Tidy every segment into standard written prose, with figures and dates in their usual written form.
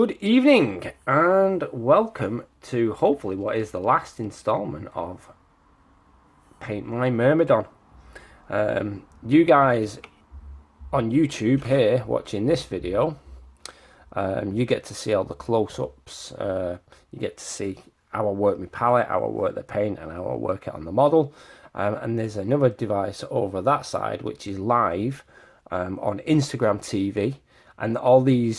Good evening and welcome to hopefully what is the last installment of Paint My Myrmidon. You guys on YouTube here watching this video, you get to see all the close-ups, you get to see how I work my palette, how I work the paint and how I work it on the model. And there's another device over that side which is live on Instagram TV. And all the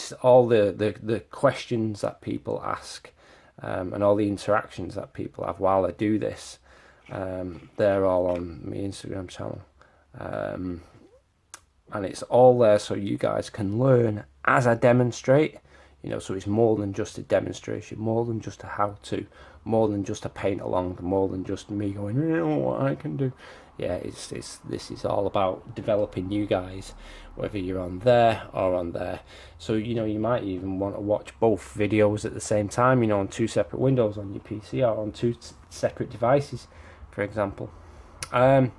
questions that people ask and all the interactions that people have while I do this, they're all on my Instagram channel. And it's all there so you guys can learn as I demonstrate. You know, so it's more than just a demonstration, more than just a how-to, more than just a paint along, more than just me going, you know what I can do. Yeah, this is all about developing you guys, whether you're on there or on there. So, you know, you might even want to watch both videos at the same time, you know, on two separate windows on your PC or on two separate devices, for example. Here's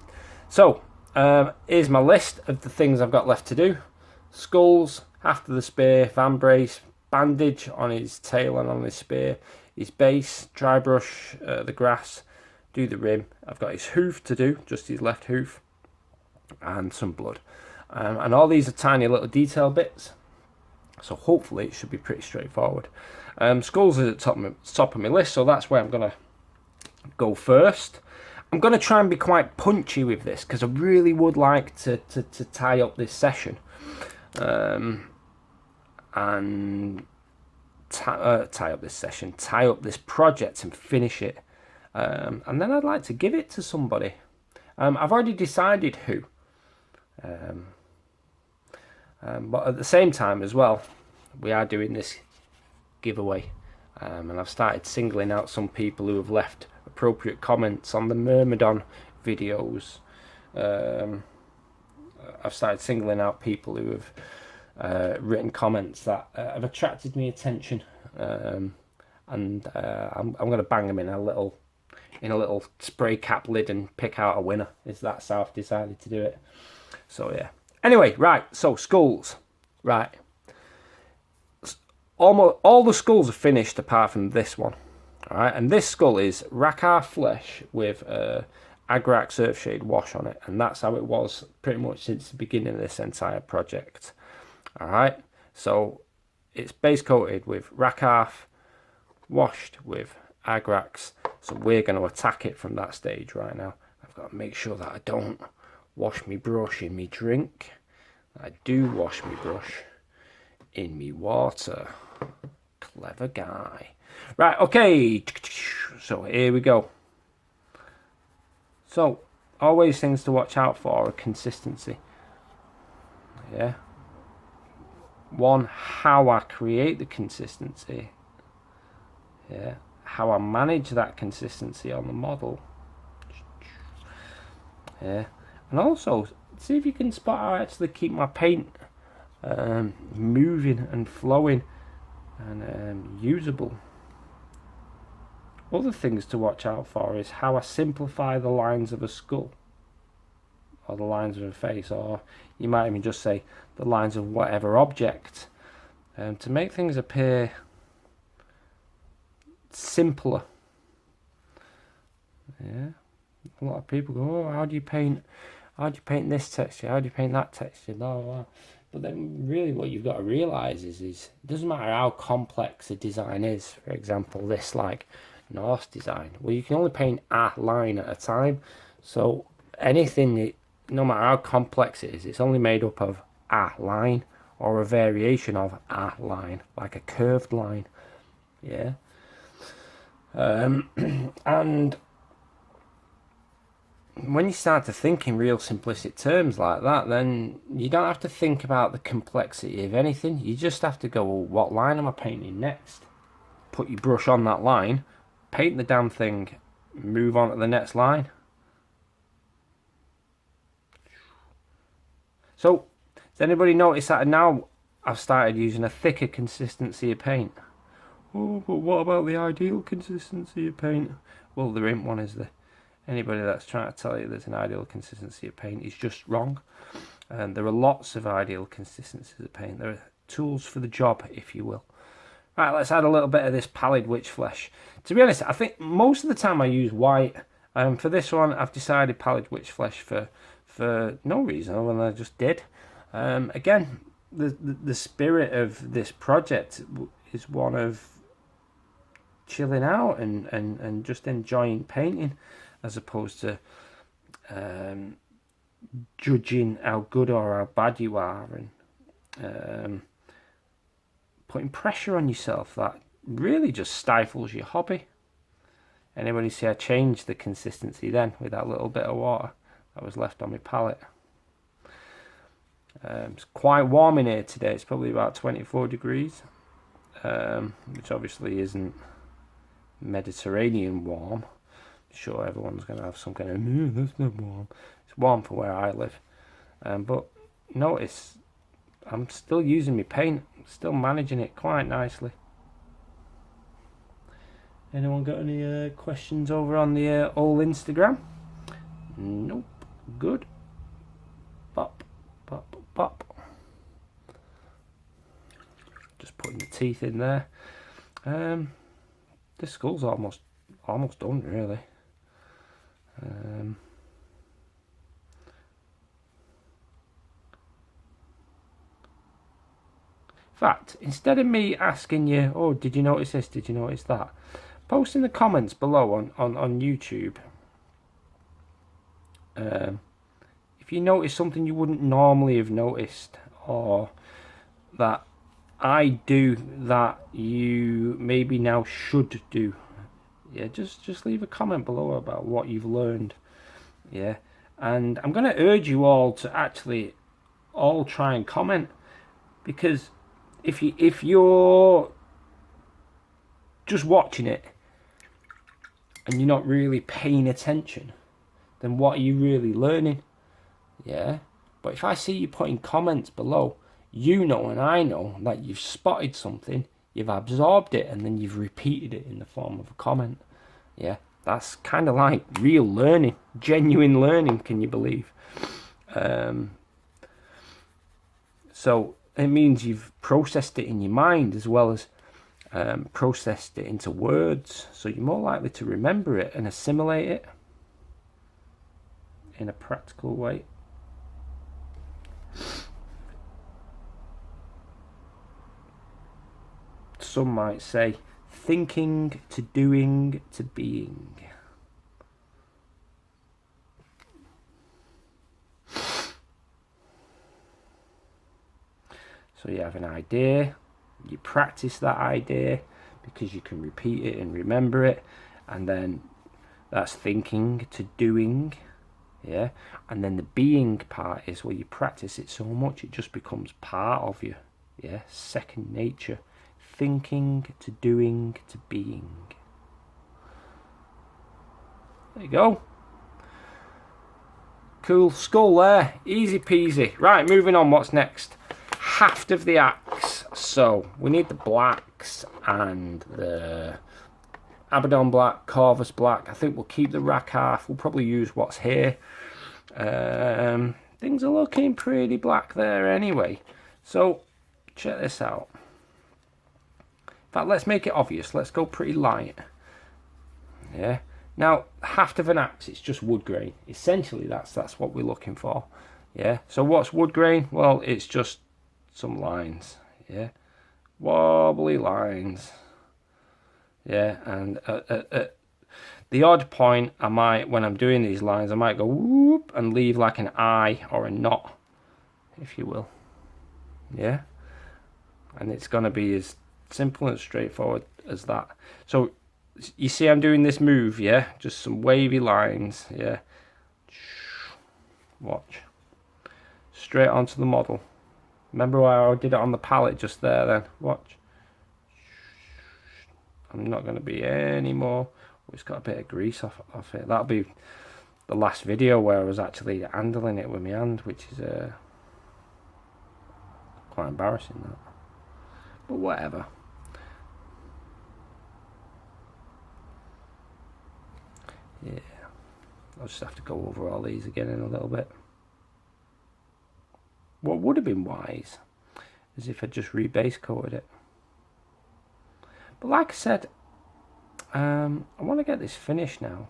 my list of the things I've got left to do. Skulls, after the spear, Vambrace, bandage on his tail and on his spear, his base, dry brush the grass, do the rim. I've got his hoof to do, just his left hoof, and some blood. And all these are tiny little detail bits, so hopefully it should be pretty straightforward. Skulls is at the top of my list, so that's where I'm going to go first. I'm going to try and be quite punchy with this, because I really would like to tie up this session. Tie up this project and finish it. And then I'd like to give it to somebody. I've already decided who. But at the same time as well, we are doing this giveaway. And I've started singling out some people who have left appropriate comments on the Myrmidon videos. I've started singling out people who have written comments that have attracted me attention. I'm going to bang them in a little spray cap lid and pick out a winner. Is that how I've decided to do it? So yeah. Anyway, right. So skulls, right. Almost all the skulls are finished apart from this one. All right, and this skull is Racar flesh with Agrax Earthshade wash on it, and that's how it was pretty much since the beginning of this entire project. All right, so it's base coated with Racar, washed with Agrax. So we're going to attack it from that stage right now. I've got to make sure that I don't wash my brush in me drink. I do wash my brush in me water. Clever guy. Right, okay. So here we go. So always things to watch out for are consistency. Yeah. One, how I create the consistency. Yeah. How I manage that consistency on the model. Yeah. And also, see if you can spot how I actually keep my paint moving and flowing and usable. Other things to watch out for is how I simplify the lines of a skull, or the lines of a face, or you might even just say the lines of whatever object, to make things appear simpler. Yeah, a lot of people go, oh, how do you paint this texture, how do you paint that texture, blah, blah, blah. But then really what you've got to realise is it doesn't matter how complex a design is. For example, this like Norse design, well, you can only paint a line at a time, so anything, no matter how complex it is, it's only made up of a line or a variation of a line, like a curved line. Yeah. And when you start to think in real simplistic terms like that, then you don't have to think about the complexity of anything. You just have to go, well, what line am I painting next? Put your brush on that line, paint the damn thing, move on to the next line. So, does anybody notice that now I've started using a thicker consistency of paint? Oh, but what about the ideal consistency of paint? Well, there ain't one, is there? Anybody that's trying to tell you there's an ideal consistency of paint is just wrong. There are lots of ideal consistencies of paint. There are tools for the job, if you will. Right, let's add a little bit of this pallid witch flesh. To be honest, I think most of the time I use white. For this one, I've decided pallid witch flesh for no reason other than I just did. Again, the spirit of this project is one of chilling out and just enjoying painting, as opposed to judging how good or how bad you are and putting pressure on yourself that really just stifles your hobby. Anybody see I changed the consistency then with that little bit of water that was left on my palette. It's quite warm in here today. It's probably about 24 degrees, which obviously isn't Mediterranean warm. I'm sure everyone's going to have some kind of, no, that's not warm. It's warm for where I live. But notice I'm still using my paint, still managing it quite nicely. Anyone got any questions over on the old Instagram? Nope. Good. Pop, pop, pop. Just putting the teeth in there. This skull's almost done, really. In fact, instead of me asking you, oh, did you notice this, did you notice that, post in the comments below on YouTube if you notice something you wouldn't normally have noticed, or that I do that you maybe now should do. Yeah, just leave a comment below about what you've learned. Yeah, and I'm going to urge you all to actually all try and comment, because if you're just watching it and you're not really paying attention, then what are you really learning? Yeah, but if I see you putting comments below, you know and I know that you've spotted something, you've absorbed it, and then you've repeated it in the form of a comment. Yeah, that's kind of like real learning, genuine learning, can you believe? So it means you've processed it in your mind as well as processed it into words, so you're more likely to remember it and assimilate it in a practical way. Some might say thinking to doing to being. So you have an idea, you practice that idea because you can repeat it and remember it, and then that's thinking to doing. Yeah, and then the being part is where you practice it so much it just becomes part of you. Yeah, second nature. Thinking to doing to being. There you go. Cool skull there, easy peasy. Right, moving on. What's next? Haft of the axe. So we need the blacks and the Abaddon black, Corvus black. I think we'll keep the rack half. We'll probably use what's here. Things are looking pretty black there anyway. So check this out. In fact, let's make it obvious. Let's go pretty light. Yeah. Now, haft of an axe, it's just wood grain. Essentially, that's what we're looking for. Yeah. So what's wood grain? Well, it's just some lines. Yeah. Wobbly lines. Yeah. And the odd point, I might, when I'm doing these lines, I might go whoop and leave like an eye or a knot, if you will. Yeah. And it's going to be as simple and straightforward as that. So you see I'm doing this move, yeah, just some wavy lines, yeah. Watch, straight onto the model. Remember how I did it on the palette just there then? Watch. I'm not going to be any more. Oh, it's got a bit of grease off it. That'll be the last video where I was actually handling it with my hand, which is quite embarrassing, that. But whatever. Yeah, I'll just have to go over all these again in a little bit. What would have been wise is if I just rebase coated it. But like I said, I want to get this finished now,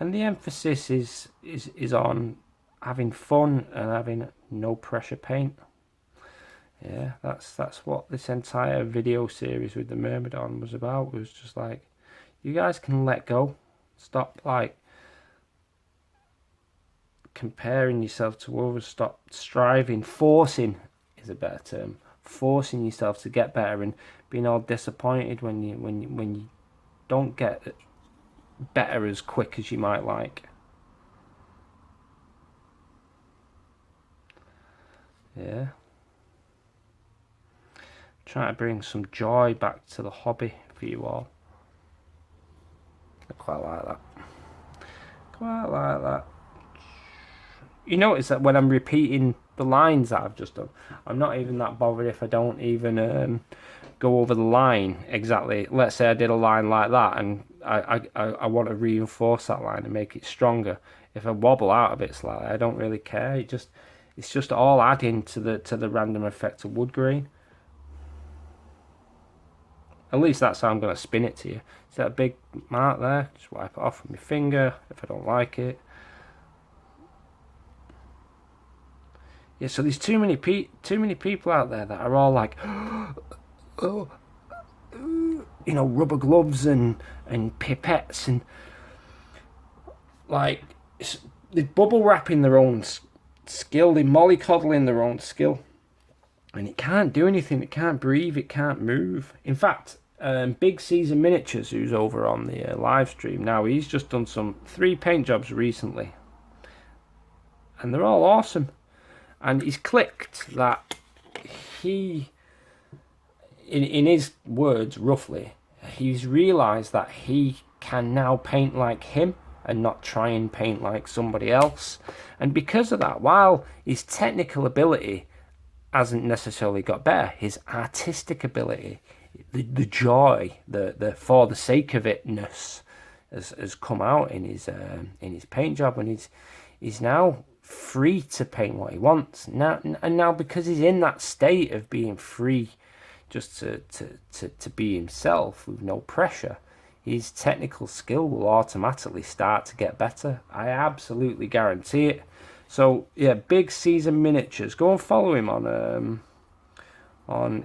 and the emphasis is on having fun and having no pressure paint. Yeah, that's what this entire video series with the Myrmidon was about. It was just like, you guys can let go, stop like comparing yourself to others, stop striving, forcing is a better term, forcing yourself to get better and being all disappointed when you don't get better as quick as you might like. Yeah. Trying to bring some joy back to the hobby for you all. I quite like that. Quite like that. You notice that when I'm repeating the lines that I've just done, I'm not even that bothered if I don't even go over the line exactly. Let's say I did a line like that, and I want to reinforce that line and make it stronger. If I wobble out of it slightly, I don't really care. It's just all adding to the random effect of wood grain. At least that's how I'm going to spin it to you. See that big mark there? Just wipe it off with my finger if I don't like it. Yeah, so there's too many people out there that are all like, oh, you know, rubber gloves and pipettes and like they're bubble wrapping their own skill, they're mollycoddling their own skill, and it can't do anything. It can't breathe. It can't move. In fact, Big Caesar Miniatures, who's over on the live stream now, he's just done some 3 paint jobs recently, and they're all awesome. And he's clicked that he, in his words, roughly, he's realised that he can now paint like him and not try and paint like somebody else. And because of that, while his technical ability hasn't necessarily got better, his artistic ability, the joy, the for the sake of itness has come out in his paint job, and he's now free to paint what he wants now because he's in that state of being free just to be himself with no pressure. His technical skill will automatically start to get better. I absolutely guarantee it. So yeah, Big Caesar Miniatures, go and follow him on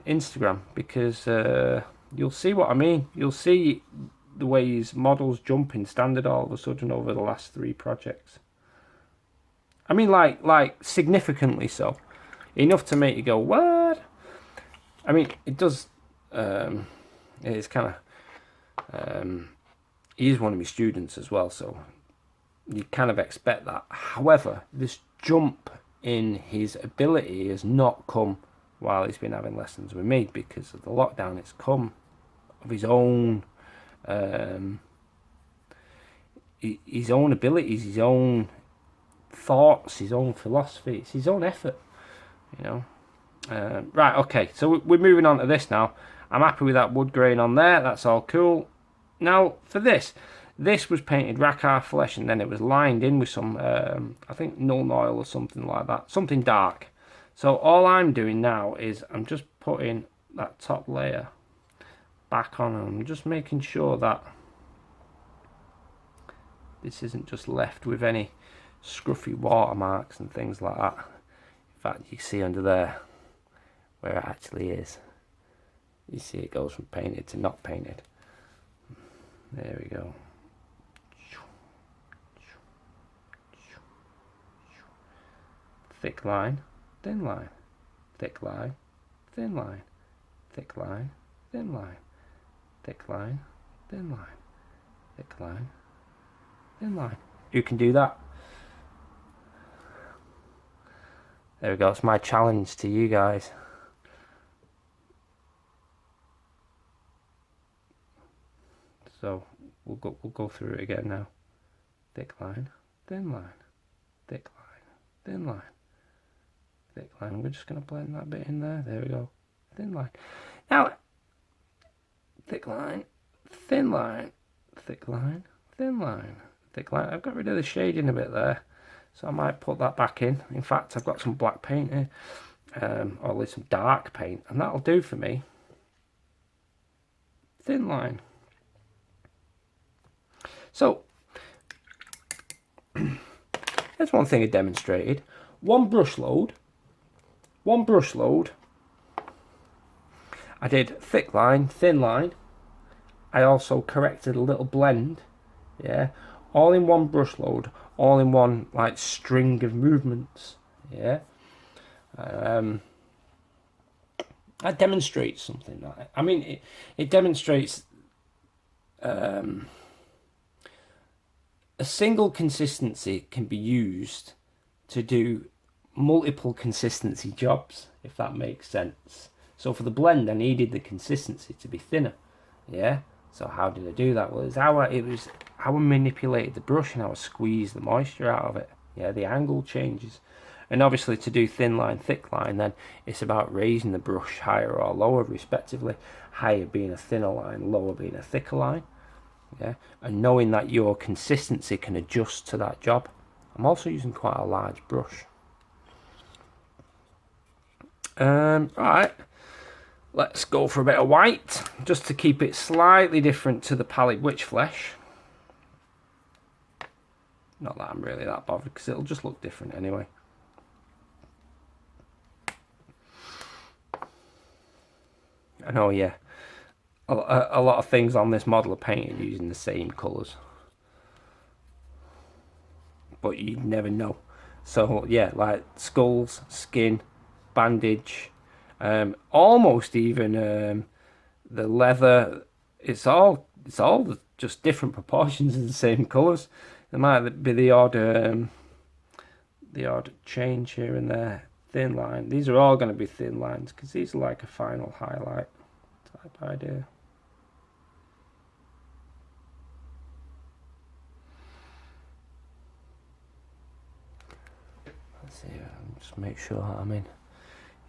Instagram, because you'll see what I mean. You'll see the way his models jump in standard all of a sudden over the last 3 projects. I mean, like significantly so. Enough to make you go, what? I mean, it does, it's kind of, he's one of my students as well, so you kind of expect that. However, this jump in his ability has not come while he's been having lessons with me because of the lockdown. It's come of his own, his own abilities, his own thoughts, his own philosophy. It's his own effort, you know. Right, okay, so we're moving on to this now. I'm happy with that wood grain on there. That's all cool. Now for this was painted Racar flesh, and then it was lined in with some I think Nuln oil or something like that, something dark. So all I'm doing now is I'm just putting that top layer back on, and I'm just making sure that this isn't just left with any scruffy watermarks and things like that. In fact, you see under there where it actually is. You see it goes from painted to not painted. There we go. Thick line, thin line, thick line, thin line, thick line, thin line, thick line, thin line, thick line, thin line. You can do that. There we go. It's my challenge to you guys. So we'll go through it again now. Thick line, thin line, thick line, thin line, thick line. We're just going to blend that bit in there. There we go. Thin line. Now, thick line, thin line, thick line, thin line, thick line. I've got rid of the shading a bit there, so I might put that back in. In fact, I've got some black paint here, or at least some dark paint, and that'll do for me. thin line. So here's one thing I demonstrated. One brush load. I did thick line, thin line. I also corrected a little blend. Yeah, all in one brush load, all in one like string of movements. Yeah. That demonstrates something. I mean, it demonstrates a single consistency can be used to do multiple consistency jobs, if that makes sense. So for the blend, I needed the consistency to be thinner. Yeah. So how did I do that? Well, it's how I manipulated the brush and how I squeezed the moisture out of it. Yeah, the angle changes. And obviously to do thin line, thick line, then it's about raising the brush higher or lower respectively. Higher being a thinner line, lower being a thicker line. Yeah, and knowing that your consistency can adjust to that job. I'm also using quite a large brush. Alright, let's go for a bit of white, just to keep it slightly different to the Pallid Witch Flesh. Not that I'm really that bothered, because it'll just look different anyway. I know, yeah, a lot of things on this model are painted using the same colours, but you never know. So yeah, like skulls, skin, bandage, almost even the leather. It's all just different proportions in the same colours. There might be the odd change here and there. Thin line. These are all going to be thin lines because these are like a final highlight type idea. Let's see. Just make sure I'm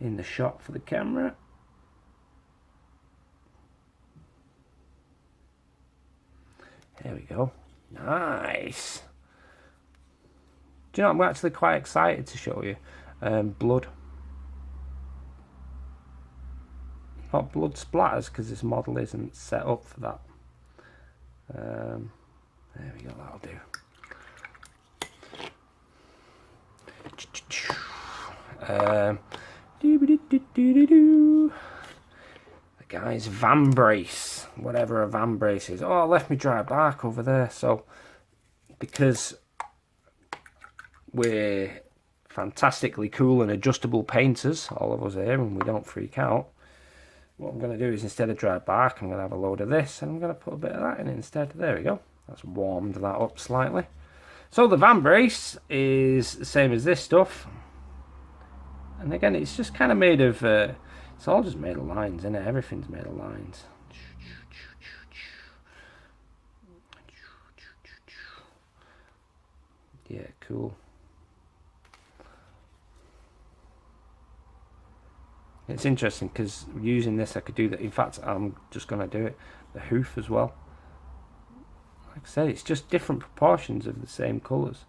in the shot for the camera. There we go. Nice. Do you know, I'm actually quite excited to show you blood. Not blood splatters because this model isn't set up for that. There we go, that'll do. The guy's Vambrace, whatever a Vambrace is. Oh, I left me dry bark over there. So, because we're fantastically cool and adjustable painters, all of us here, and we don't freak out, what I'm going to do is, instead of dry bark, I'm going to have a load of this, and I'm going to put a bit of that in instead. There we go. That's warmed that up slightly. So the Vambrace is the same as this stuff. And again, it's just kind of made of, it's all just made of lines, isn't it? Everything's made of lines. Yeah, cool. It's interesting because using this I could do that. In fact, I'm just going to do it. The hoof as well. Like I said, it's just different proportions of the same colours.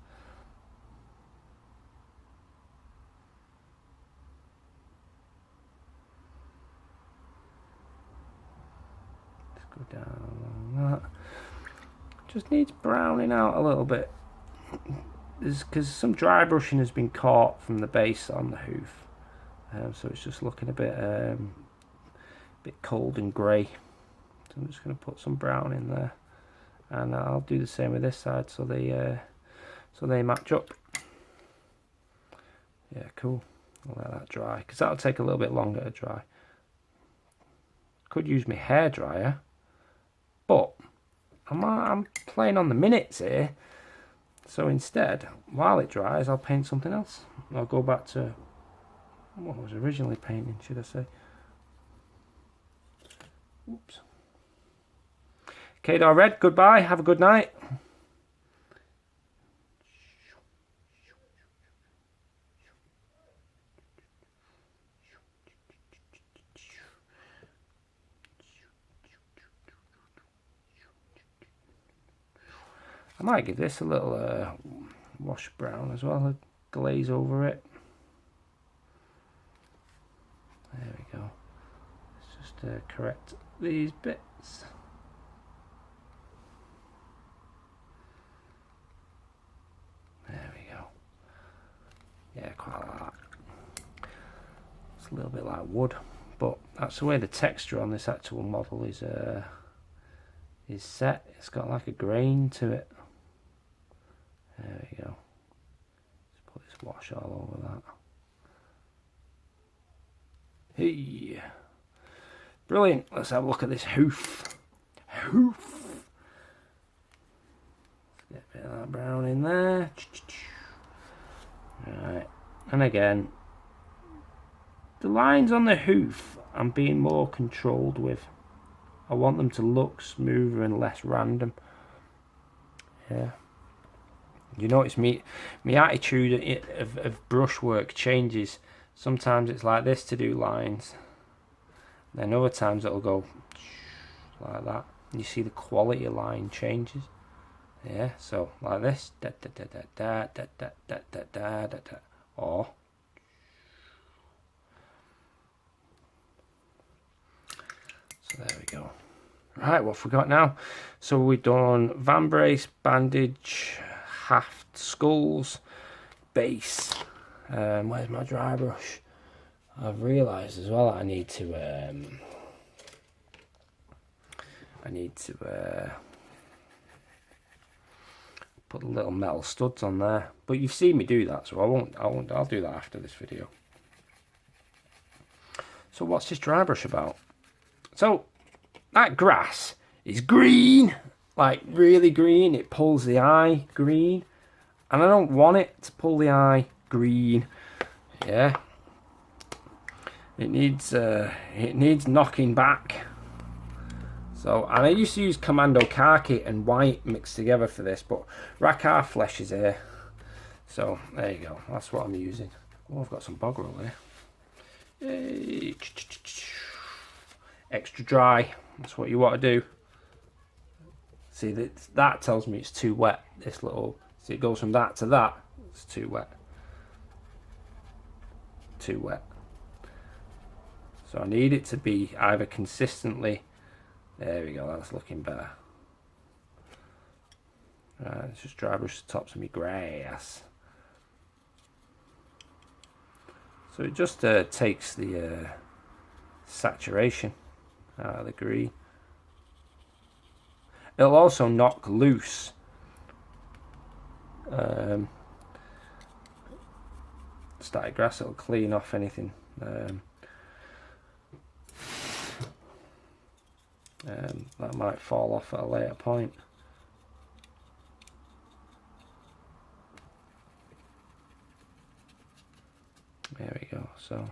Let's go down along that. Just needs browning out a little bit. Because some dry brushing has been caught from the base on the hoof. So it's just looking a bit cold and grey. So I'm just going to put some brown in there, and I'll do the same with this side so they match up. Yeah, cool. I'll let that dry because that'll take a little bit longer to dry. Could use my hair dryer, but I'm playing on the minutes here. So instead, while it dries, I'll paint something else. I'll go back to what I was originally painting, should I say. Oops. Kadar Red, goodbye, have a good night. I might give this a little wash brown as well, a glaze over it. There we go. Let's just correct these bits. a little bit like wood, but that's the way the texture on this actual model is set. It's got like a grain to it. There we go. Let's put this wash all over that. Hey, brilliant. Let's have a look at this hoof. Hoof. Let's get a bit of that brown in there. Right, and again, the lines on the hoof I'm being more controlled with. I want them to look smoother and less random. Yeah. You notice my attitude of brushwork changes. Sometimes it's like this to do lines. Then other times it'll go like that. And you see the quality of line changes. Yeah, so like this. Da, da, da, da, da, da, da, da, da, da, da. Or so there we go. Right, what have we got now? So we've done Vambrace, bandage, haft, skulls, base. Where's my dry brush? I've realised as well that I need to put the little metal studs on there. But you've seen me do that, so I'll do that after this video. So what's this dry brush about? So that grass is green, like really green. It pulls the eye green, and I don't want it to pull the eye green. Yeah, it needs knocking back. So, and I used to use Commando khaki and white mixed together for this, but Racar flesh is here. So there you go. That's what I'm using. Oh, I've got some bog roll here. Yay. Extra dry. That's what you want to do. See, that tells me it's too wet. This little, see, it goes from that to that. It's too wet. Too wet. So I need it to be either consistently. There we go. That's looking better. Right, let's just dry brush the tops of my grass. So it just takes the saturation out of the green. It'll also knock loose static grass. It'll clean off anything that might fall off at a later point. There we go. So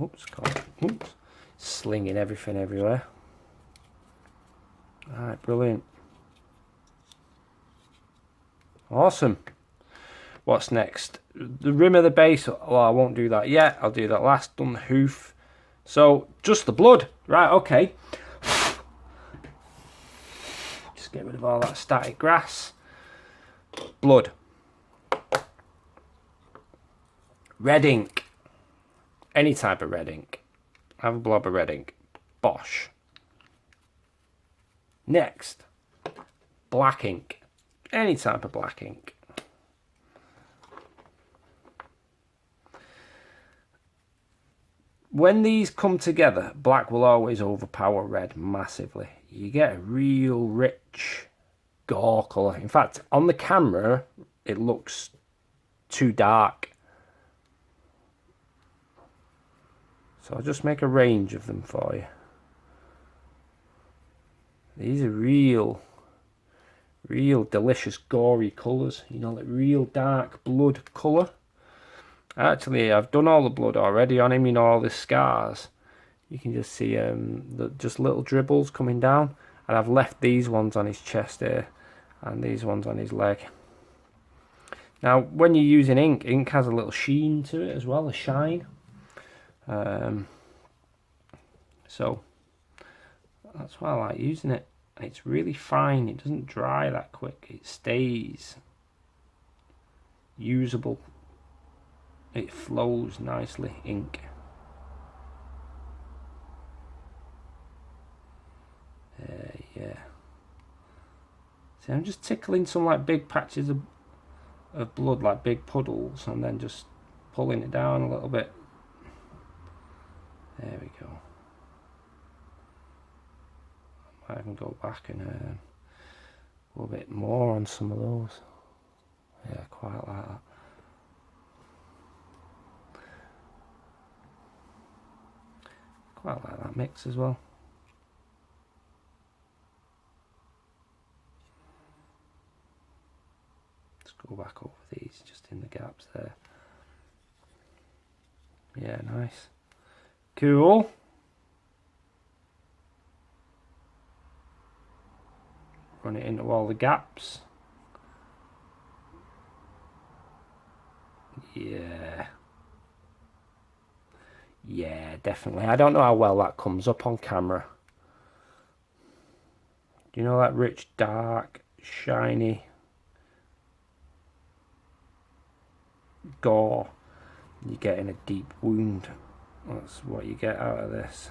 oops, slinging everything everywhere. Alright, brilliant. Awesome. What's next? The rim of the base. Well, I won't do that yet. I'll do that last. Done the hoof. So, just the blood. Right, okay. Just get rid of all that static grass. Blood. Red ink. Any type of red ink. Have a blob of red ink. Bosh. Next. Black ink. Any type of black ink. When these come together, black will always overpower red massively. You get a real rich gore colour. In fact, on the camera, it looks too dark. So I'll just make a range of them for you. These are real delicious gory colours, you know, like real dark blood colour. Actually, I've done all the blood already on him, you know, all the scars. You can just see just little dribbles coming down, and I've left these ones on his chest here and these ones on his leg. Now when you're using ink has a little sheen to it as well, a shine. So that's why I like using it. It's really fine. It doesn't dry that quick. It stays usable. It flows nicely, ink. Yeah. See, I'm just tickling some like big patches of blood, like big puddles, and then just pulling it down a little bit. There we go. I might even go back and a little bit more on some of those. Yeah, quite like that. Quite like that mix as well. Let's go back over these, just in the gaps there. Yeah, nice. Cool. Run it into all the gaps. Yeah. Yeah, definitely. I don't know how well that comes up on camera. Do you know that rich, dark, shiny gore? You're getting a deep wound. That's what you get out of this.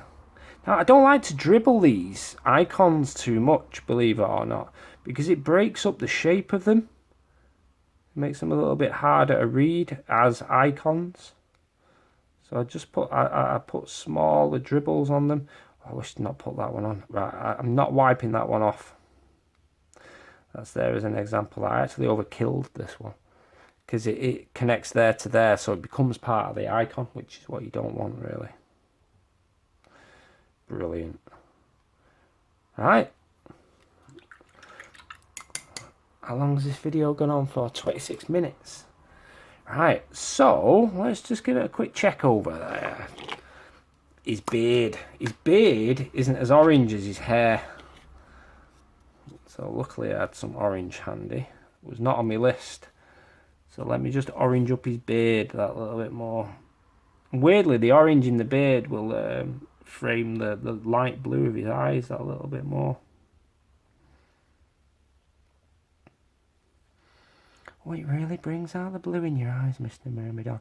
Now, I don't like to dribble these icons too much, believe it or not, because it breaks up the shape of them. It makes them a little bit harder to read as icons. So I just put I put smaller dribbles on them. I wish to not put that one on. Right, I'm not wiping that one off. That's there as an example. I actually overkilled this one because it connects there to there, so it becomes part of the icon, which is what you don't want, really. Brilliant. Right. How long has this video gone on for? 26 minutes. Right, so let's just give it a quick check over there. His beard. His beard isn't as orange as his hair. So luckily I had some orange handy. It was not on my list. So let me just orange up his beard that little bit more. And weirdly, the orange in the beard will frame the light blue of his eyes that little bit more. Oh, it really brings out the blue in your eyes, Mr. Myrmidon.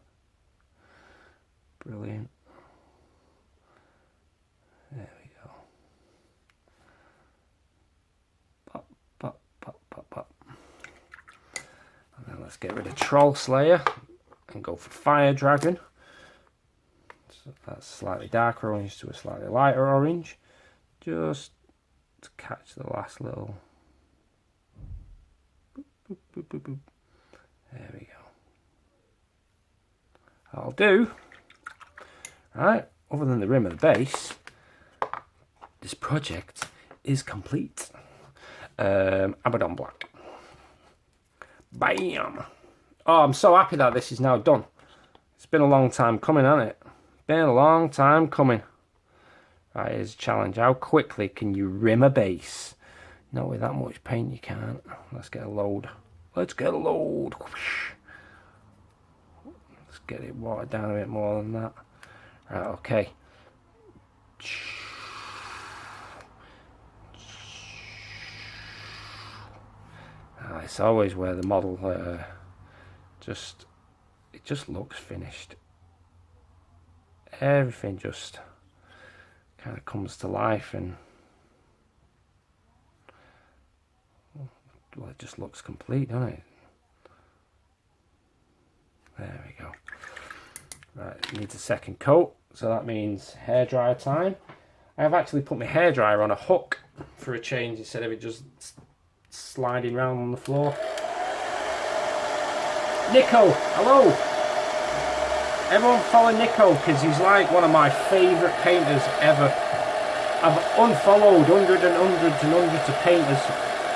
Brilliant. There we go. Pop, pop, pop, pop, pop. And then let's get rid of Troll Slayer and go for Fire Dragon. So that's slightly darker orange to a slightly lighter orange. Just to catch the last little... Boop, boop, boop, boop, boop. There we go. I'll do. Right, other than the rim of the base, this project is complete. Abaddon Black. Bam! Oh, I'm so happy that this is now done. It's been a long time coming, hasn't it? Been a long time coming. Right, here's a challenge. How quickly can you rim a base? Not with that much paint, you can't. Let's get a load. Let's get a load. Let's get it watered down a bit more than that. Right, okay. It's always where the model it just looks finished. Everything just kind of comes to life, and well, it just looks complete, doesn't it? There we go. Right, it needs a second coat, so that means hairdryer time. I have actually put my hairdryer on a hook for a change instead of it just sliding around on the floor. Nico, hello! Everyone follow Nico, because he's like one of my favourite painters ever. I've unfollowed hundreds and hundreds and hundreds of painters,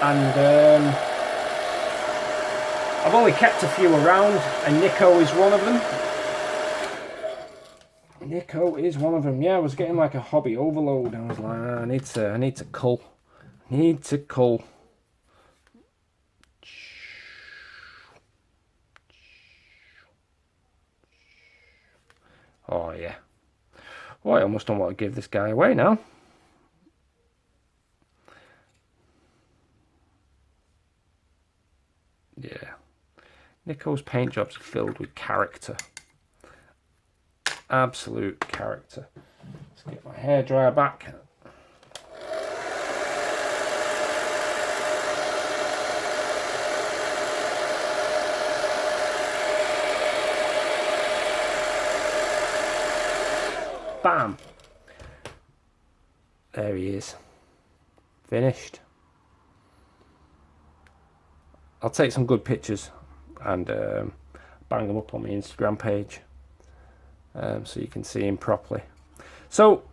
and I've only kept a few around, and Nico is one of them. Nico is one of them. Yeah, I was getting like a hobby overload. I was like, I need to cull. Need to cull. Oh yeah. Oh, I almost don't want to give this guy away now. Yeah. Nico's paint jobs are filled with character. Absolute character. Let's get my hairdryer back. Bam! There he is. Finished. I'll take some good pictures and bang them up on my Instagram page so you can see him properly. So,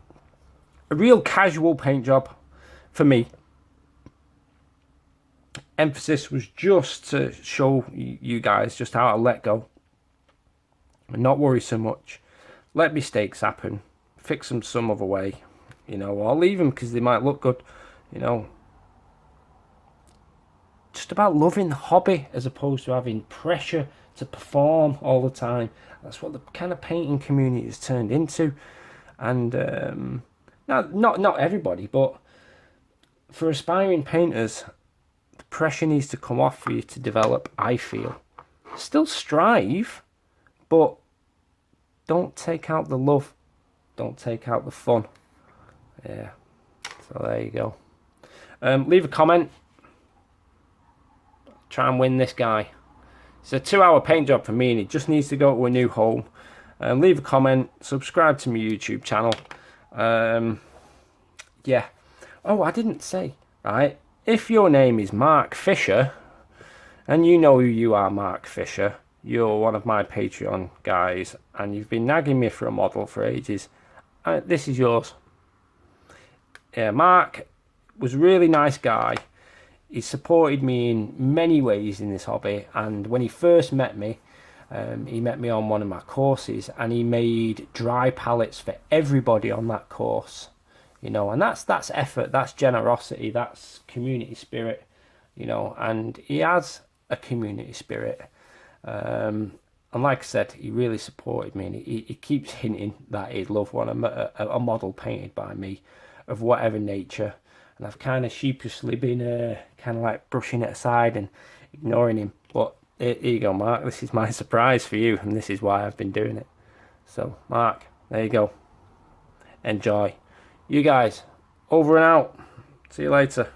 a real casual paint job for me. Emphasis was just to show you guys just how to let go and not worry so much. Let mistakes happen, fix them some other way, you know, or leave them because they might look good, you know. Just about loving the hobby as opposed to having pressure to perform all the time. That's what the kind of painting community has turned into. And not everybody, but for aspiring painters, the pressure needs to come off for you to develop, I feel. Still strive, but don't take out the love. Don't take out the fun. Yeah, so there you go. Leave a comment. Try and win this guy. It's a 2-hour paint job for me and it just needs to go to a new home. Leave a comment, subscribe to my YouTube channel. Yeah. Oh, I didn't say, right? If your name is Mark Fisher, and you know who you are, Mark Fisher, you're one of my Patreon guys, and you've been nagging me for a model for ages, this is yours. Yeah, Mark was a really nice guy. He supported me in many ways in this hobby, and when he first met me, he met me on one of my courses, and he made dry palettes for everybody on that course, you know, and that's effort, that's generosity, that's community spirit, you know, and he has a community spirit, and like I said, he really supported me, and he keeps hinting that he'd love a model painted by me of whatever nature. And I've kind of sheepishly been kind of like brushing it aside and ignoring him. But here you go, Mark. This is my surprise for you, and this is why I've been doing it. So, Mark, there you go. Enjoy. You guys, over and out. See you later.